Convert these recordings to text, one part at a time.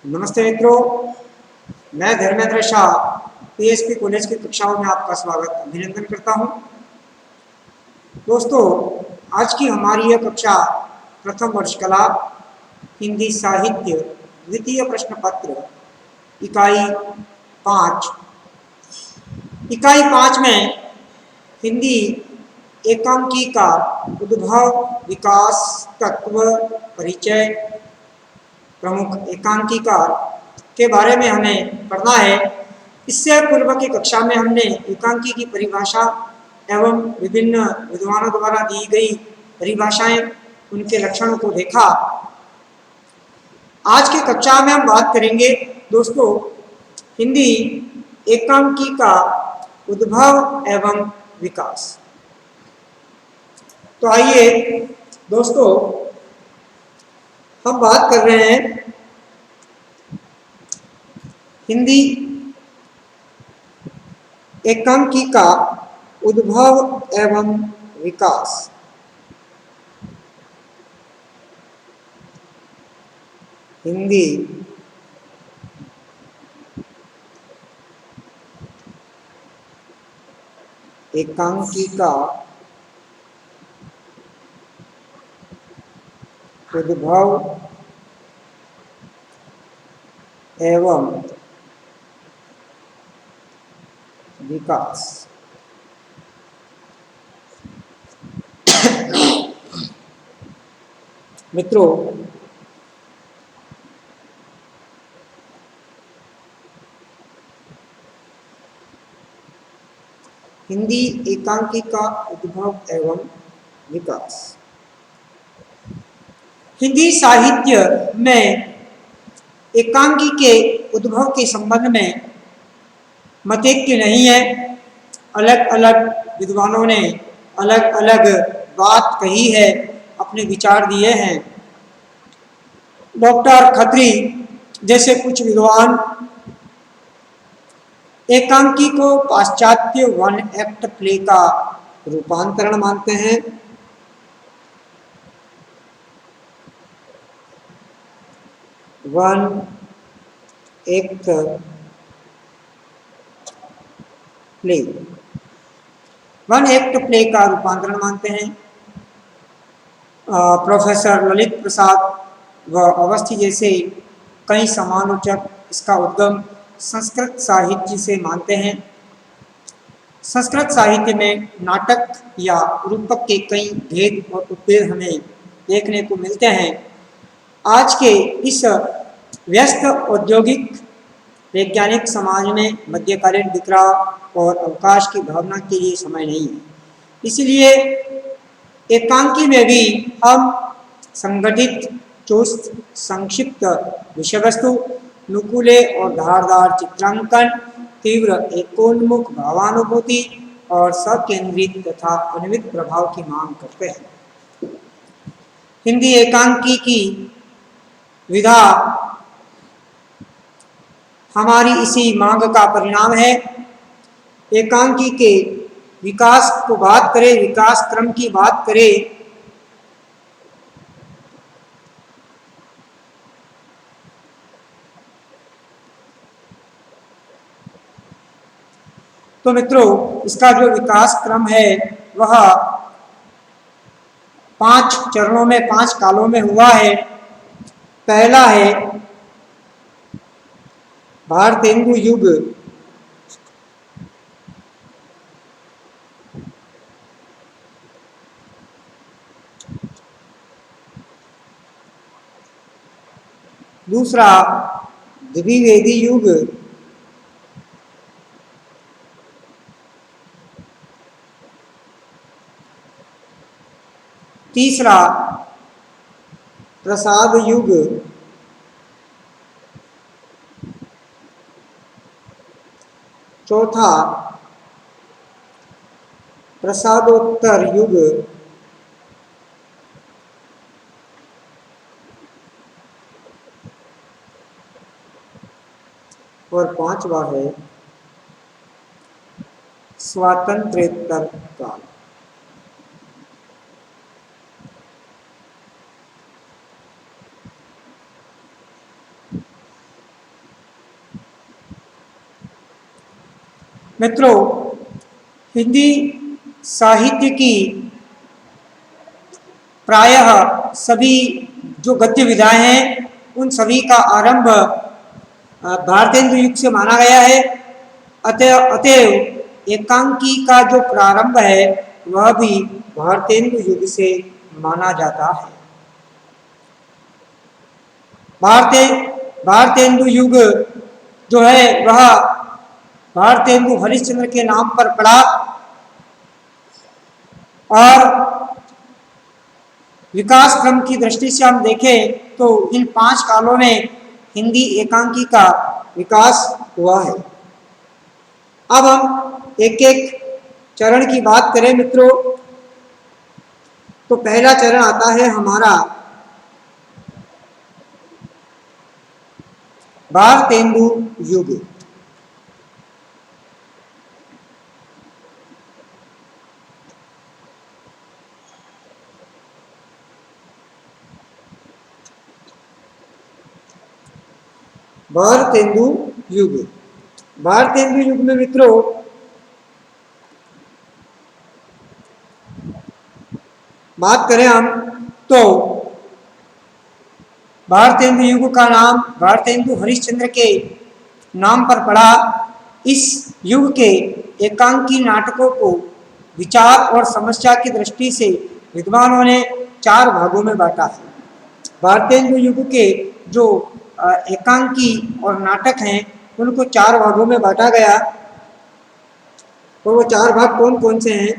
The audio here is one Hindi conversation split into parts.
नमस्ते मित्रों, मैं धर्मेंद्र शाह पीएसपी कॉलेज की कक्षाओं में आपका स्वागत अभिनंदन करता हूं। दोस्तों, आज की हमारी यह कक्षा प्रथम वर्ष कला हिंदी साहित्य द्वितीय प्रश्न पत्र इकाई 5 इकाई 5 में हिंदी एकांकी का उद्भव, विकास, तत्व, परिचय, प्रमुख एकांकीकार के बारे में हमें पढ़ना है। इससे पूर्व की कक्षा में हमने एकांकी की परिभाषा एवं विभिन्न विद्वानों द्वारा दी गई परिभाषाएं, उनके लक्षणों को देखा। आज की कक्षा में हम बात करेंगे दोस्तों हिंदी एकांकी का उद्भव एवं विकास। तो आइए दोस्तों हम बात कर रहे हैं हिंदी एकांकी का उद्भव एवं विकास। हिंदी एकांकी का उद्भव एवं विकास। मित्रों, हिंदी एकांकी का उद्भव एवं विकास। हिंदी साहित्य में एकांकी के उद्भव के संबंध में मतैक्य नहीं है। अलग अलग विद्वानों ने अलग अलग बात कही है, अपने विचार दिए हैं। डॉक्टर खत्री जैसे कुछ विद्वान एकांकी को पाश्चात्य वन एक्ट प्ले का रूपांतरण मानते हैं। One act play, one act play का रूपांतरण मानते हैं। प्रोफेसर ललित प्रसाद व अवस्थी जैसे कई समालोचक इसका उद्गम संस्कृत साहित्य से मानते हैं। संस्कृत साहित्य में नाटक या रूपक के कई भेद और उपभेद हमें देखने को मिलते हैं। आज के इस व्यस्त औद्योगिक वैज्ञानिक समाज में मध्यकालीन विग्रह और अवकाश की भावना के लिए समय नहीं है। इसलिए एकांकी में भी हम संगठित, चुस्त, संक्षिप्त विषय वस्तु, नुकुले और धारदार चित्रांकन, तीव्र एकोन्मुख भावानुभूति और सकेंद्रित तथा अन्वित प्रभाव की मांग करते हैं। हिंदी एकांकी की विधा हमारी इसी मांग का परिणाम है। एकांकी के विकास को बात करें, विकास क्रम की बात करें, तो मित्रों इसका जो विकास क्रम है वह 5 चरणों में, 5 कालों में हुआ है। पहला है भारतेंदु युग, दूसरा द्विवेदी युग, तीसरा प्रसाद युग, चौथा प्रसादोत्तर युग और पांचवा है स्वातंत्र्योत्तर काल। मित्रों, हिंदी साहित्य की प्रायः सभी जो गद्य विधाएं हैं उन सभी का आरंभ भारतेंदु युग से माना गया है। अतएव एकांकी का जो प्रारंभ है वह भी भारतेंदु युग से माना जाता है। भारतेंदु युग जो है वह भारतेंदु हरिश्चंद्र के नाम पर पड़ा और विकास क्रम की दृष्टि से हम देखें तो इन 5 कालों में हिंदी एकांकी का विकास हुआ है। अब हम एक एक चरण की बात करें मित्रों, तो पहला चरण आता है हमारा भारतेंदु युग। भारतेंदु युग, भारतेंदु युग में मित्रों बात करें हम तो भारतेंदु युग का नाम भारतेंदु हरिश्चंद्र के नाम पर पड़ा। इस युग के एकांकी नाटकों को विचार और समस्या की दृष्टि से विद्वानों ने 4 भागों में बांटा है। भारतेंदु युग के जो एकांकी और नाटक हैं उनको 4 भागों में बांटा गया। और वो 4 भाग कौन कौन से हैं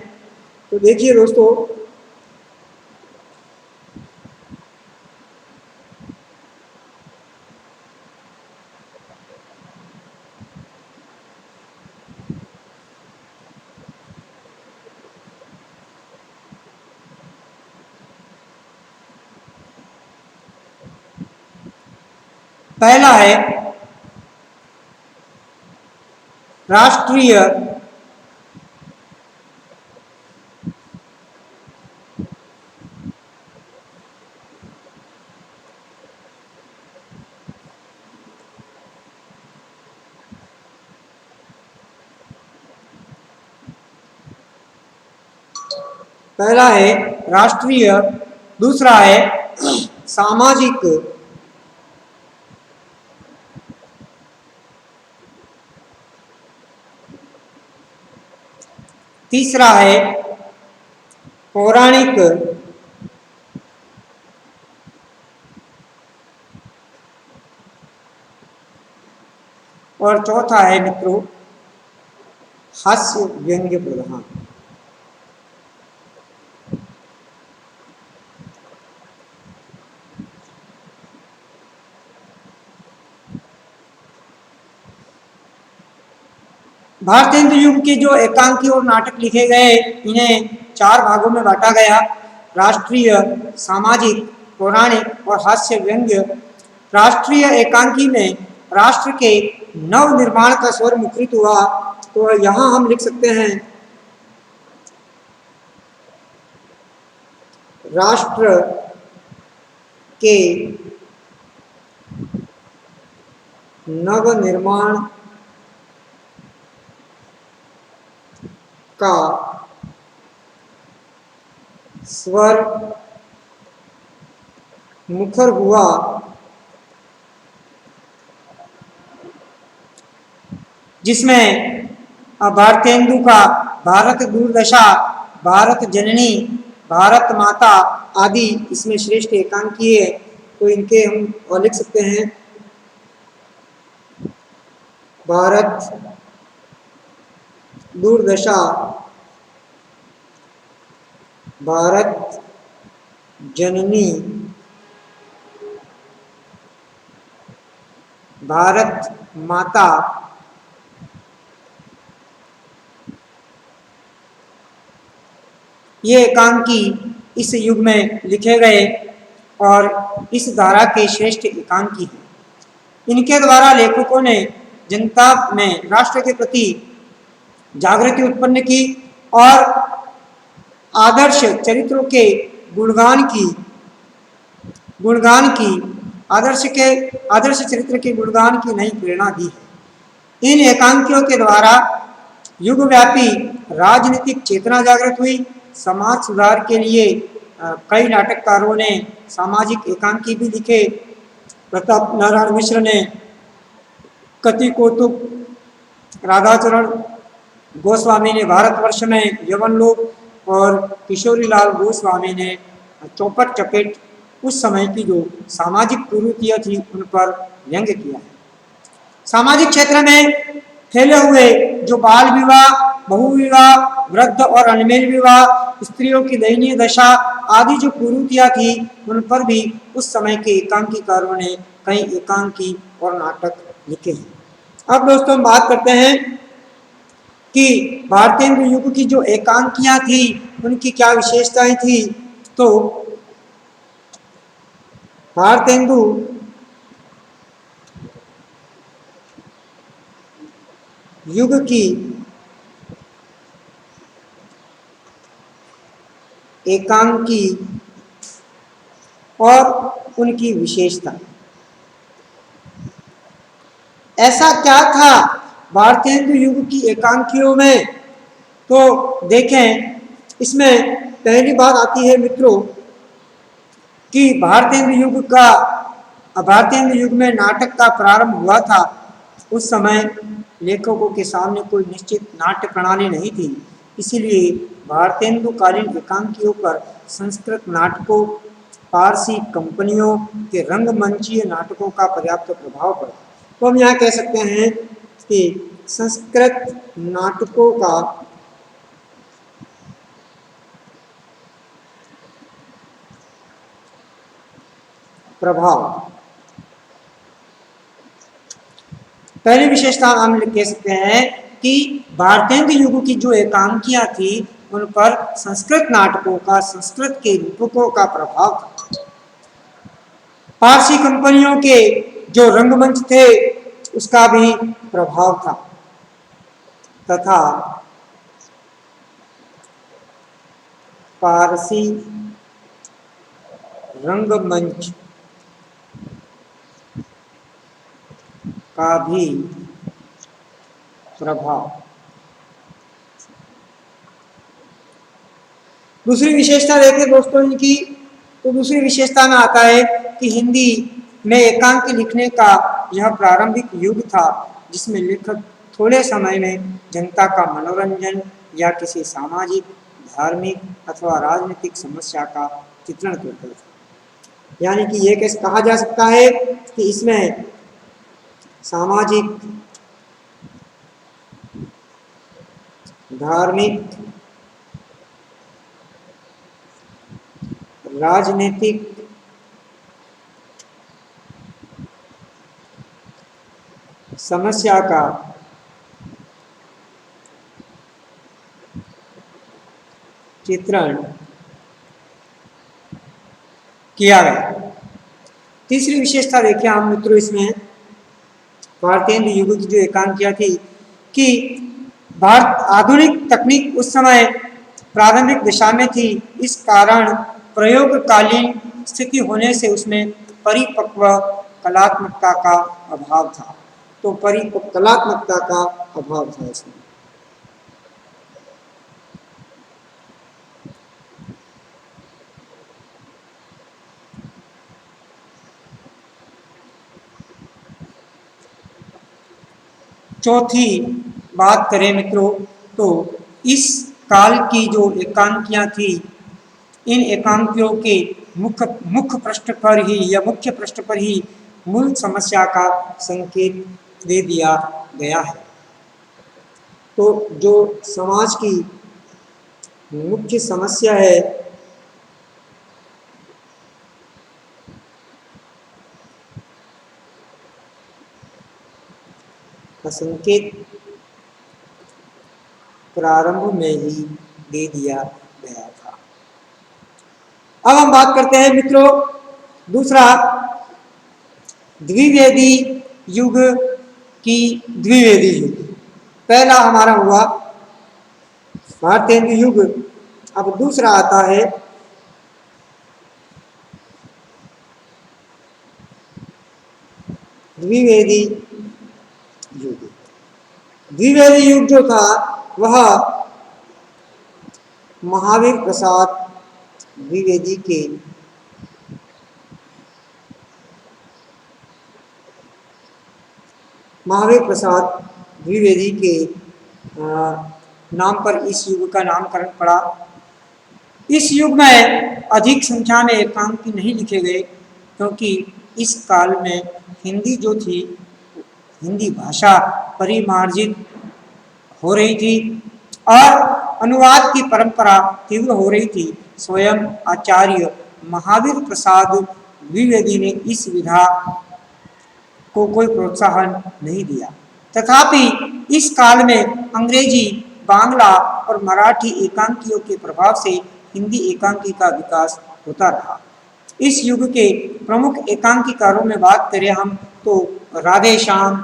तो देखिए दोस्तों, पहला है राष्ट्रीय पहला है राष्ट्रीय, दूसरा है सामाजिक, तीसरा है पौराणिक, और चौथा है मित्रों हास्य व्यंग्य प्रधान। भारतेंदु युग के जो एकांकी और नाटक लिखे गए इन्हें 4 भागों में बांटा गया, राष्ट्रीय, सामाजिक, पौराणिक और हास्य व्यंग्य। राष्ट्रीय एकांकी में राष्ट्र के नव निर्माण का स्वर मुखरित हुआ, तो यहाँ हम लिख सकते हैं राष्ट्र के नव निर्माण का स्वर मुखर हुआ, जिसमें भारतेंदु का भारत दुर्दशा, भारत जननी, भारत माता आदि इसमें श्रेष्ठ एकांकी है। तो इनके हम लिख सकते हैं भारत दुर्दशा, भारत जननी, भारत माता, ये एकांकी इस युग में लिखे गए और इस धारा के श्रेष्ठ एकांकी हैं। इनके द्वारा लेखकों ने जनता में राष्ट्र के प्रति जागृति उत्पन्न की और आदर्श चरित्रों के आदर्श चरित्र के गुणगान की नई प्रेरणा दी है। इन एकांकियों के द्वारा युगव्यापी राजनीतिक चेतना जागृत हुई। समाज सुधार के लिए कई नाटककारों ने सामाजिक एकांकी भी लिखे। प्रताप नारायण मिश्र ने कति कौतुक, राधाचरण गोस्वामी ने भारतवर्ष में यवन लोक और किशोरीलाल गोस्वामी ने चौपट चपेट उस समय की जो सामाजिक कुरीतियां थी उन पर व्यंग्य किया है। सामाजिक क्षेत्र में फैले हुए जो बाल विवाह, बहु विवाह, वृद्ध और अनमेल विवाह, स्त्रियों की दयनीय दशा आदि जो कुरीतियां थी उन पर भी उस समय के एकांकीकारों ने कई एकांकी और नाटक लिखे हैं। अब दोस्तों हम बात करते हैं कि भारतेंदु युग की जो एकांकियां थी उनकी क्या विशेषताएं थी। तो भारतेंदु युग की एकांकी और उनकी विशेषता, ऐसा क्या था भारतेंदु युग की एकांकियों में। तो देखें, इसमें पहली बात आती है मित्रों कि भारतेंदु युग में नाटक का प्रारंभ हुआ था। उस समय लेखकों के सामने कोई निश्चित नाट्य प्रणाली नहीं थी, इसीलिए भारतेंदु कालीन एकांकियों पर संस्कृत नाटकों, पारसी कंपनियों के रंगमंचीय नाटकों का पर्याप्त प्रभाव पड़ा। तो हम यहाँ कह सकते हैं कि संस्कृत नाटकों का प्रभाव, पहली विशेषता हम कह सकते हैं कि भारतेंदु युग की जो एकांकियां थी उन पर संस्कृत नाटकों का, संस्कृत के रूपकों का प्रभाव था। पारसी कंपनियों के जो रंगमंच थे उसका भी प्रभाव था तथा पारसी रंगमंच का भी प्रभाव। दूसरी विशेषता देखें दोस्तों इनकी, तो दूसरी विशेषता में आता है कि हिंदी में एकांकी लिखने का यह प्रारंभिक युग था जिसमें लेखक थोड़े समय में जनता का मनोरंजन या किसी सामाजिक, धार्मिक अथवा राजनीतिक समस्या का चित्रण करता था। यानी कि ये कैसे कहा जा सकता है कि इसमें सामाजिक, धार्मिक, राजनीतिक समस्या का चित्रण किया गया। तीसरी विशेषता देखिए हम मित्रों इसमें भारतेंदु युग की जो एकांकियां थी कि भारत आधुनिक तकनीक उस समय प्रारंभिक दिशा में थी, इस कारण प्रयोगकालीन स्थिति होने से उसमें परिपक्व कलात्मकता का अभाव था। तो परिपक्व कलात्मकता का अभाव था इसमें। चौथी बात करें मित्रों तो इस काल की जो एकांकियां थी, इन एकांकियों के मुख्य पृष्ठ पर ही या मुख्य पृष्ठ पर ही मूल समस्या का संकेत दे दिया गया है। तो जो समाज की मुख्य समस्या है का संकेत प्रारंभ में ही दे दिया गया था। अब हम बात करते हैं मित्रों दूसरा द्विवेदी युग की द्विवेदी युग। पहला हमारा हुआ भारतेंदु युग, अब दूसरा आता है द्विवेदी युग। द्विवेदी युग जो था वह महावीर प्रसाद द्विवेदी के नाम पर इस युग का नामकरण पड़ा। इस युग में अधिक संख्या में एकांकी नहीं लिखे गए, क्योंकि इस काल में हिंदी जो थी, हिंदी भाषा परिमार्जित हो रही थी और अनुवाद की परंपरा तीव्र हो रही थी। स्वयं आचार्य महावीर प्रसाद द्विवेदी ने इस विधा को कोई प्रोत्साहन नहीं दिया। तथापि इस काल में अंग्रेजी, बांग्ला और मराठी एकांकियों के प्रभाव से हिंदी एकांकी का विकास होता रहा। इस युग के प्रमुख एकांकीकारों में बात करें हम तो राधेश्याम,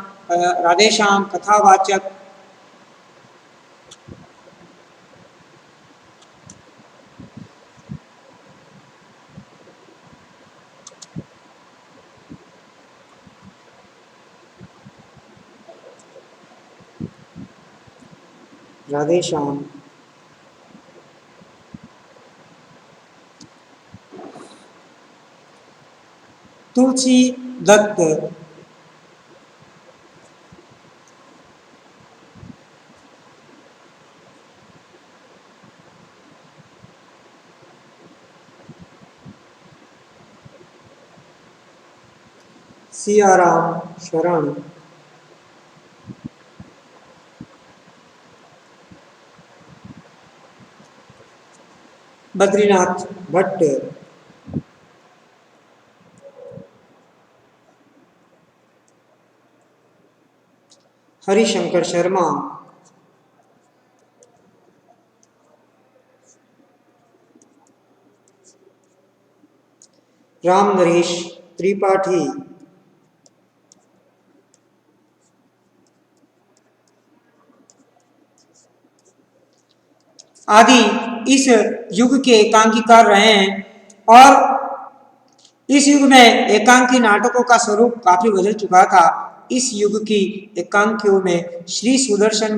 कथावाचक, राधेश्याम, तुलसी दत्त, सियाराम शरण, बद्रीनाथ भट्ट, हरिशंकर शर्मा, राम नरेश त्रिपाठी, आदि इस युग के एकांकीकार रहे हैं। और इस युग में एकांकी नाटकों का स्वरूप काफी बदल चुका था। इस युग की एकांकियों में श्री सुदर्शन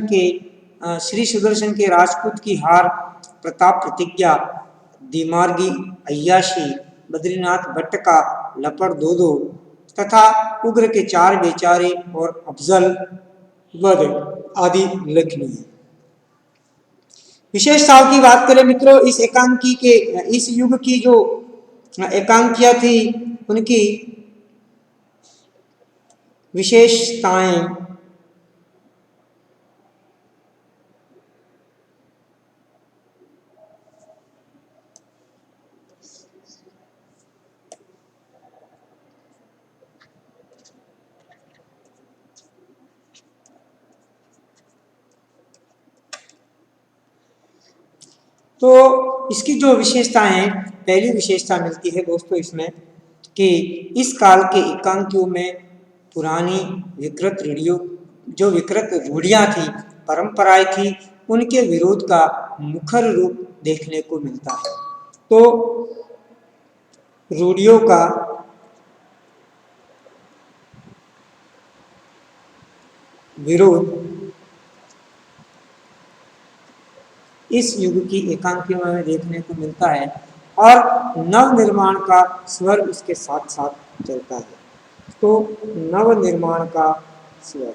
के राजपूत की हार, प्रताप प्रतिज्ञा, दिमार्गी अय्याशी, बद्रीनाथ भट्ट का लपड़ दो दो तथा उग्र के चार बेचारे और अफजल वध आदि उल्लेखनीय है। विशेषताओं की बात करें मित्रों, इस युग की जो एकांकियां थी उनकी विशेषताएं तो इसकी जो विशेषताएं हैं, पहली विशेषता मिलती है दोस्तों इसमें कि इस काल के एकांकियों में पुरानी विकृत रूढ़ियां थी, परंपराएं थी, उनके विरोध का मुखर रूप देखने को मिलता है। तो रूढ़ियों का विरोध इस युग की एकांकियों में देखने को मिलता है और नव निर्माण का स्वर उसके साथ साथ चलता है। तो नव निर्माण का स्वर,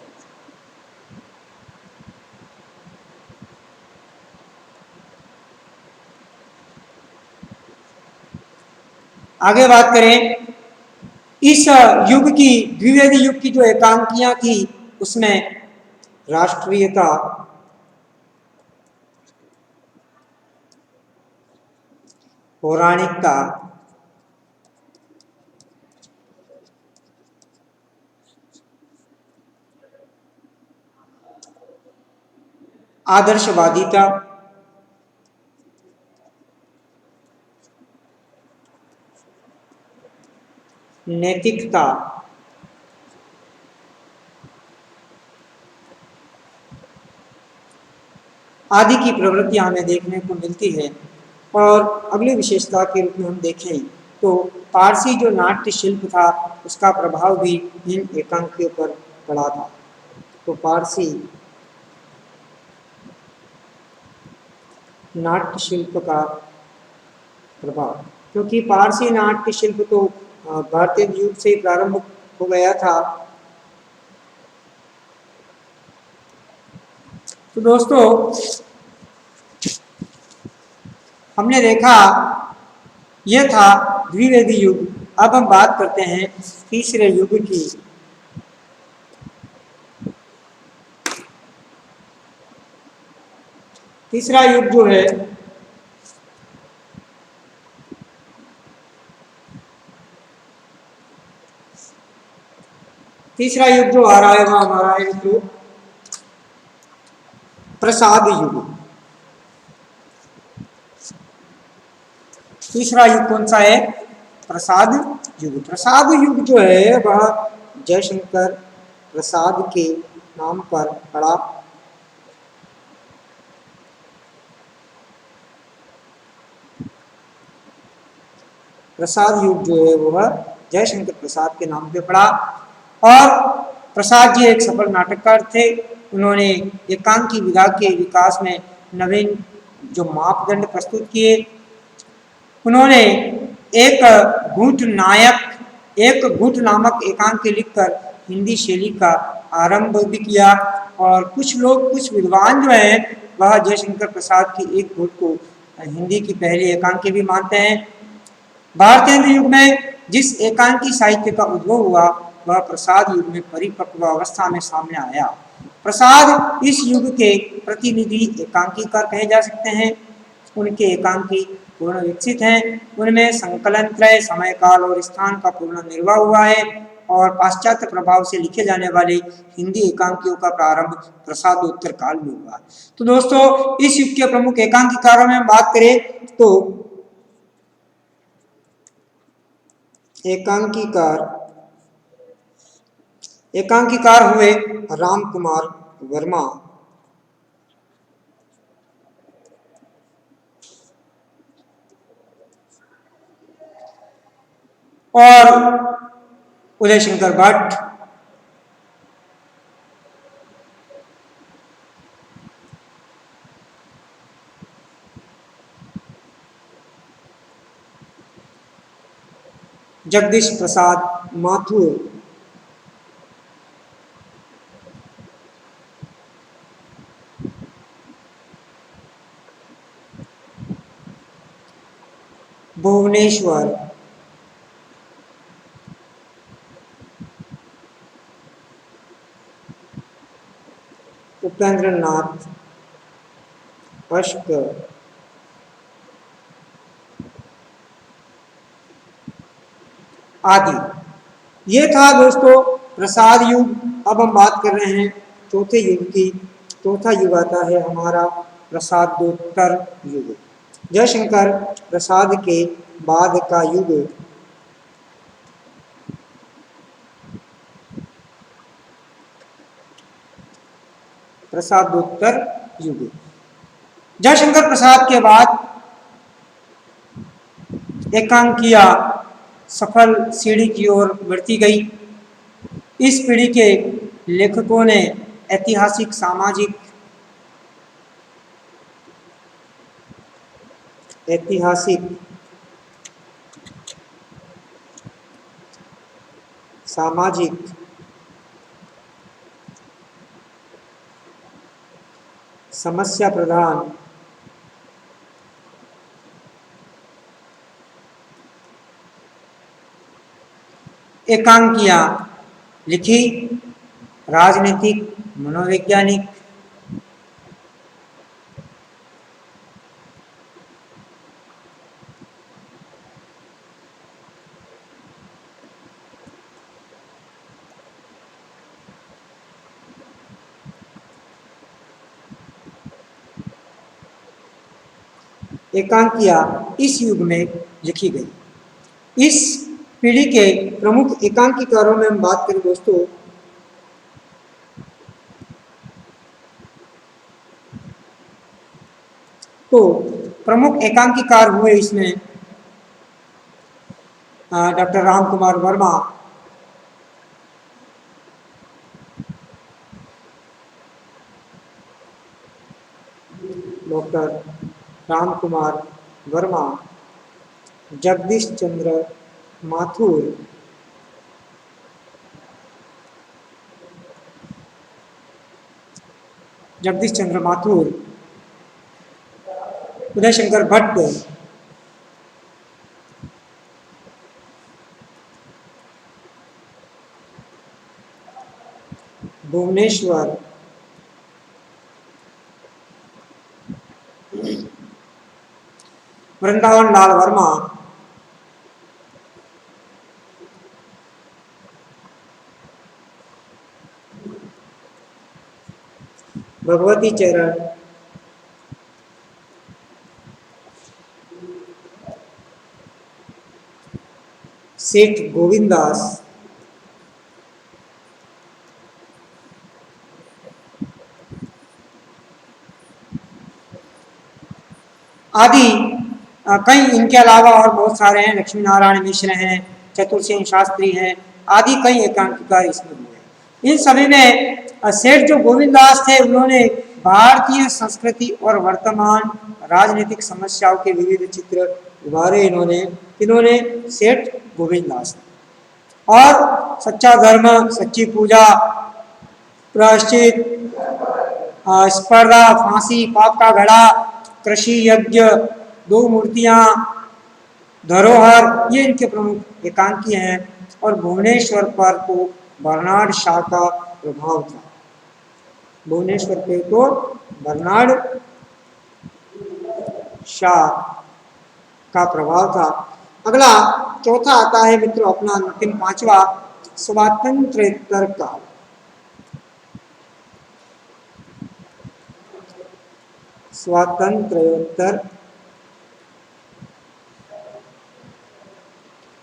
आगे बात करें इस युग की, द्विवेदी युग की जो एकांकियां थी उसमें राष्ट्रीयता, पौराणिकता, आदर्शवादिता, नैतिकता, आदि की प्रवृत्तियां हमें देखने को मिलती है। और अगली विशेषता के रूप में हम देखें तो पारसी जो नाट्य शिल्प था उसका प्रभाव भी इन एकांकियों पर पड़ा था। तो पारसी नाट्य शिल्प का प्रभाव, क्योंकि पारसी नाट्य शिल्प तो भारतीय युग से ही प्रारंभ हो गया था। तो दोस्तों हमने देखा यह था द्विवेदी युग। अब हम बात करते हैं तीसरे युग की। तीसरा युग जो है तीसरा युग जो आ रहा है वह हमारा है तो प्रसाद युग। तीसरा युग कौन सा है? प्रसाद युग। प्रसाद युग जो है वह जयशंकर प्रसाद के नाम पर पड़ा। प्रसाद युग जो है वह जयशंकर प्रसाद के नाम पे पड़ा। और प्रसाद जी एक सफल नाटककार थे। उन्होंने एकांकी विधा के विकास में नवीन जो मापदंड प्रस्तुत किए। उन्होंने एक गूढ़ नायक एक गूढ़ नामक एकांकी लिखकर हिंदी शैली का आरंभ भी किया। और कुछ लोग कुछ विद्वान जो हैं वह जयशंकर प्रसाद की एक गूढ़ को हिंदी की पहली एकांकी भी मानते हैं। भारतीय युग में जिस एकांकी साहित्य का उद्भव हुआ वह प्रसाद युग में परिपक्व अवस्था में सामने आया। प्रसाद इस युग के प्रतिनिधि एकांकीकार कहे जा सकते हैं। उनके एकांकी पूर्ण विकसित हैं। उनमें संकलन त्रय, समय काल और स्थान का पूर्ण निर्वाह हुआ है। और पाश्चात्य प्रभाव से लिखे जाने वाले हिंदी एकांकियों का प्रारंभ प्रसादोत्तर काल में हुआ। तो दोस्तों इस युग के प्रमुख एकांकीकारों में बात करें तो एकांकीकार हुए राम कुमार वर्मा, और उदय शंकर भट्ट, जगदीश प्रसाद माथुर, भुवनेश्वर, उपेंद्र नाथ अश्क, आदि। ये था दोस्तों प्रसाद युग। अब हम बात कर रहे हैं चौथे युग की। चौथा युग आता है हमारा प्रसादोत्तर युग। जयशंकर प्रसाद के बाद का युग प्रसादोत्तर युग। जयशंकर प्रसाद के बाद एकांकिया सफल सीढ़ी की ओर बढ़ती गई। इस पीढ़ी के लेखकों ने ऐतिहासिक, सामाजिक, सामाजिक, समस्या प्रधान, एकांकियां लिखी। राजनीतिक, मनोवैज्ञानिक, एकांकियां इस युग में लिखी गई। इस पीढ़ी के प्रमुख एकांकीकारों में हम बात करें दोस्तों तो प्रमुख एकांकीकार हुए इसमें डॉक्टर राम कुमार वर्मा, डॉक्टर राम कुमार वर्मा, जगदीश चंद्र माथुर, जगदीश चंद्र माथुर, उदय शंकर भट्ट, भुवनेश्वर, वृंदावन लाल वर्मा, भगवती चरण, सेठ गोविंदास, आदि कई इनके अलावा और बहुत सारे हैं। लक्ष्मी नारायण मिश्र हैं, चतुर्सेन शास्त्री हैं, आदि कई एकांकिका इसमें हुए हैं। इन सभी में सेठ जो गोविंदास थे उन्होंने भारतीय संस्कृति और वर्तमान राजनीतिक समस्याओं के विविध चित्र उभारे। इन्होंने सेठ गोविंदास और सच्चा धर्म, सच्ची पूजा, प्रायश्चित, स्पर्धा, फांसी, पाप का घड़ा, कृषि यज्ञ, दो मूर्तियां, धरोहर, ये इनके प्रमुख एकांकी हैं। और भुवनेश्वर पर तो बर्नार्ड शॉ का प्रभाव था। भुवनेश्वर पे तो बर्नार्ड शॉ का प्रभाव था। अगला चौथा आता है मित्रों अपना अंतिम पांचवा, स्वातंत्र्योत्तर काल। स्वातंत्र्योत्तर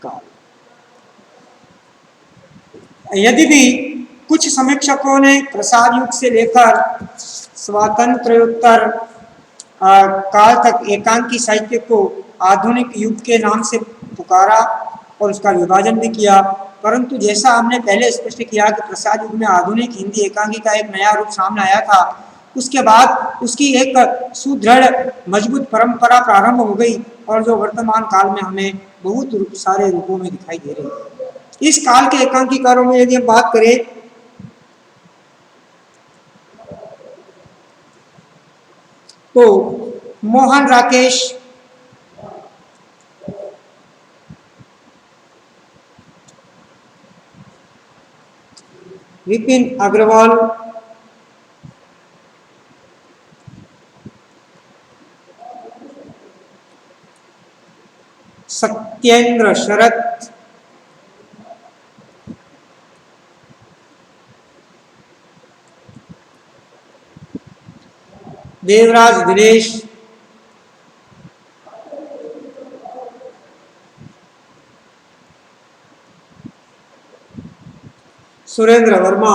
काल। यदि भी कुछ समीक्षकों ने प्रसाद युग से लेकर स्वातंत्र्योत्तर काल तक एकांकी साहित्य को आधुनिक युग के नाम से पुकारा और उसका विभाजन भी किया, परंतु जैसा हमने पहले स्पष्ट किया कि प्रसाद युग में आधुनिक हिंदी एकांकी का एक नया रूप सामने आया था। उसके बाद उसकी एक सुदृढ़ मजबूत परंपरा प्रारंभ हो गई और जो वर्तमान काल में हमें बहुत सारे रूपों में दिखाई दे रही है। इस काल के एकांकीकारों में यदि हम बात करें तो मोहन राकेश, विपिन अग्रवाल, सत्येंद्र शरत, देवराज दिनेश, सुरेंद्र वर्मा,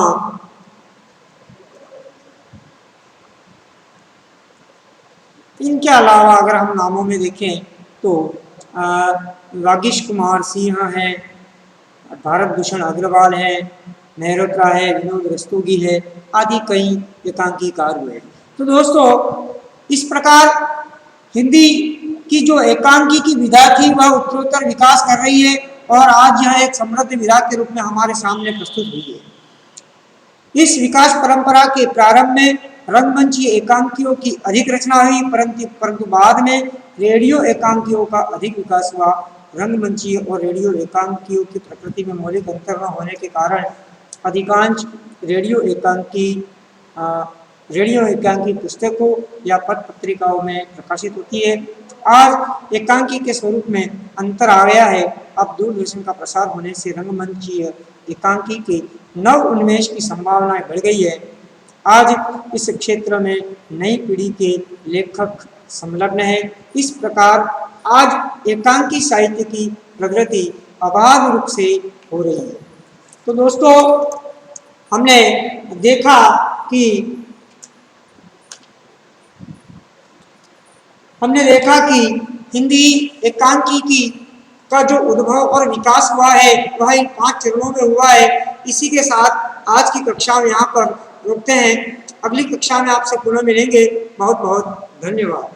इनके अलावा अगर हम नामों में देखें तो वागीश कुमार सिंह हैं, भारत भूषण अग्रवाल है, मेहरोत्रा है, विनोद रस्तोगी है, आदि कई एकांकीकार हुए। तो दोस्तों इस प्रकार हिंदी की जो एकांकी की विधा थी वह उत्तरोत्तर विकास कर रही है और आज यह एक समृद्ध विधा के रूप में हमारे सामने प्रस्तुत हुई है। इस विकास परंपरा के प्रारंभ में रंगमंची एकांकियों की अधिक रचना हुई, परंतु बाद में रेडियो एकांकियों का अधिक विकास हुआ। रंगमंची और रेडियो एकांकियों की प्रकृति में मौलिक अंतर न होने के कारण अधिकांश रेडियो एकांकी पुस्तकों या पत्र पत्रिकाओं में प्रकाशित होती है। आज एकांकी के स्वरूप में अंतर आ गया है। अब दूरदर्शन का प्रसार होने से रंगमंची एकांकी के नव उन्मेष की संभावनाएं बढ़ गई है। आज इस क्षेत्र में नई पीढ़ी के लेखक संलग्न है। इस प्रकार आज एकांकी साहित्य की प्रगति अबाध रूप से हो रही है। तो दोस्तों हमने देखा कि हिंदी एकांकी का जो उद्भव और विकास हुआ है वह इन 5 चरणों में हुआ है। इसी के साथ आज की कक्षा में यहाँ पर रुकते हैं। अगली कक्षा में आपसे पुनः मिलेंगे। बहुत बहुत धन्यवाद।